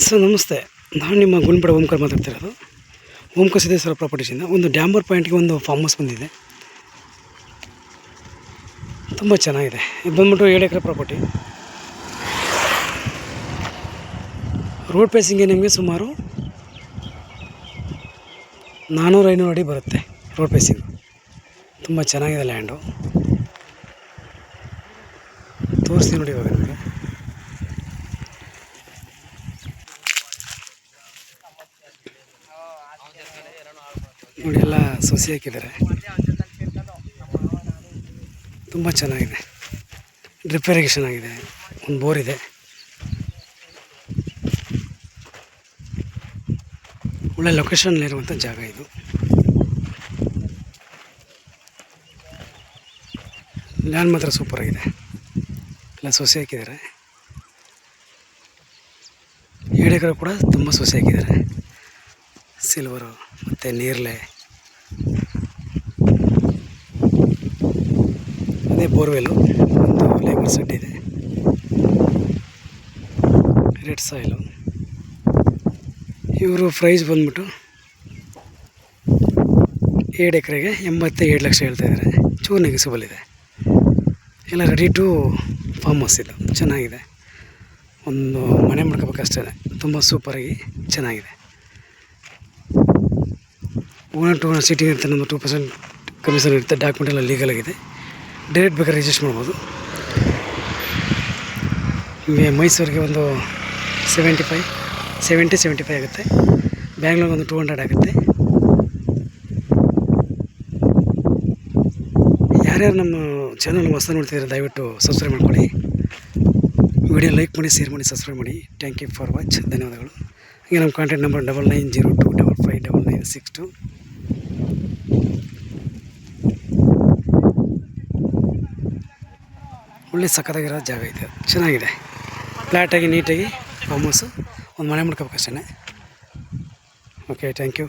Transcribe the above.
Sir ನಮಸ್ತೆ. ನಾನು ನಿಮ್ಮ ಗುಂಡ್ಬೇಡ ಓಂಕಾರ ಮಾತಾಡ್ತಿರೋದು. ಓಂಕಾರ ಸಿದ್ದೇಶ್ವರ ಪ್ರಾಪರ್ಟೀಸಿಂದ ಒಂದು ಡ್ಯಾಂಬರ್ ಪಾಯಿಂಟ್ಗೆ ಒಂದು ಫಾರ್ಮ್ ಹೌಸ್ ಬಂದಿದೆ. ತುಂಬ ಚೆನ್ನಾಗಿದೆ. ಇದು ಬಂದ್ಬಿಟ್ಟು 7 ಎಕರೆ ಪ್ರಾಪರ್ಟಿ. ರೋಡ್ ಫೇಸಿಂಗ್ಗೆ ನಿಮಗೆ ಸುಮಾರು 400-500 ಅಡಿ ಬರುತ್ತೆ ರೋಡ್ ಫೇಸಿಂಗ್. ತುಂಬ ಚೆನ್ನಾಗಿದೆ ಲ್ಯಾಂಡು. ತೋರಿಸ್ತೀನಿ ನೋಡಿ ಇವಾಗ ನಿಮಗೆ. ನೋಡಿ ಎಲ್ಲ ಸೊಸಿ ಹಾಕಿದ್ದಾರೆ. ತುಂಬ ಚೆನ್ನಾಗಿದೆ. ಡ್ರಿಪ್ ಇರಿಗೇಷನ್ ಆಗಿದೆ. ಒಂದು ಬೋರ್ ಇದೆ. ಒಳ್ಳೆ ಲೊಕೇಶನ್ನಲ್ಲಿರುವಂಥ ಜಾಗ ಇದು. ಲ್ಯಾಂಡ್ ಮಾತ್ರ ಸೂಪರಾಗಿದೆ. ಎಲ್ಲ ಸೊಸೆ ಹಾಕಿದ್ದಾರೆ. 7 ಎಕರೆ ಕೂಡ ತುಂಬ ಸೊಸೆ ಹಾಕಿದ್ದಾರೆ. ಸಿಲ್ವರು ಮತ್ತು ನೀರ್ಲೆ, ಅದೇ ಬೋರ್ವೆಲ್ಲು, ಒಂದು ಲೇಬರ್ ಸೆಡ್ ಇದೆ. Red soil. ಇವರು ಪ್ರೈಸ್ ಬಂದ್ಬಿಟ್ಟು 7 ಎಕರೆಗೆ 87 ಲಕ್ಷ ಹೇಳ್ತಾಯಿದ್ದಾರೆ. ಚೂರು ನೆಗೆಸಿಬಲ್ ಇದೆ. ಎಲ್ಲ ರೆಡಿ ಟು ಫಾರ್ಮ್ ಹೌಸ್ ಇದು. ಚೆನ್ನಾಗಿದೆ. ಒಂದು ಮನೆ ಮಾಡ್ಕೋಬೇಕಷ್ಟೇ. ತುಂಬ ಸೂಪರಾಗಿ ಚೆನ್ನಾಗಿದೆ. ಓನರ್ ಟು ಓನರ್ ಸೀಟಿಂಗ್ ಇರುತ್ತೆ. ನಮ್ಮ 2% ಕಮಿಷನ್ ಇರುತ್ತೆ. ಡಾಕ್ಯುಮೆಂಟ್ ಎಲ್ಲ ಲೀಗಲ್ ಆಗಿದೆ. ಡೈರೆಕ್ಟ್ ಬೇಕಾದ್ರೆ ರಿಜಿಸ್ಟರ್ ಮಾಡ್ಬೋದು. ನಿಮಗೆ ಮೈಸೂರಿಗೆ ಒಂದು 70-75 ಆಗುತ್ತೆ. ಬ್ಯಾಂಗ್ಳೂರಿಗೆ ಒಂದು 200 ಆಗುತ್ತೆ. ಯಾರ್ಯಾರು ನಮ್ಮ ಚಾನಲ್ ಹೊಸ ನೋಡ್ತಿದ್ದಾರೆ ದಯವಿಟ್ಟು ಸಬ್ಸ್ಕ್ರೈಬ್ ಮಾಡ್ಕೊಳ್ಳಿ. ವಿಡಿಯೋ ಲೈಕ್ ಮಾಡಿ, ಶೇರ್ ಮಾಡಿ, ಸಬ್ಸ್ಕ್ರೈಬ್ ಮಾಡಿ. Thank you for watch. ಧನ್ಯವಾದಗಳು. ಹಾಗೆ ನಮ್ಮ ಕಾಂಟ್ಯಾಕ್ಟ್ ನಂಬರ್ 9902559962. ಒಳ್ಳೆ ಸಕ್ಕತ್ತಾಗಿರೋ ಜಾಗ ಇದೆ. ಚೆನ್ನಾಗಿದೆ. ಫ್ಲ್ಯಾಟಾಗಿ ನೀಟಾಗಿ ಫಾರ್ಮ್ ಹೌಸು. ಒಂದು ಮನೆ ಮಾಡ್ಕೋಬೇಕಷ್ಟೇ. Okay, thank you.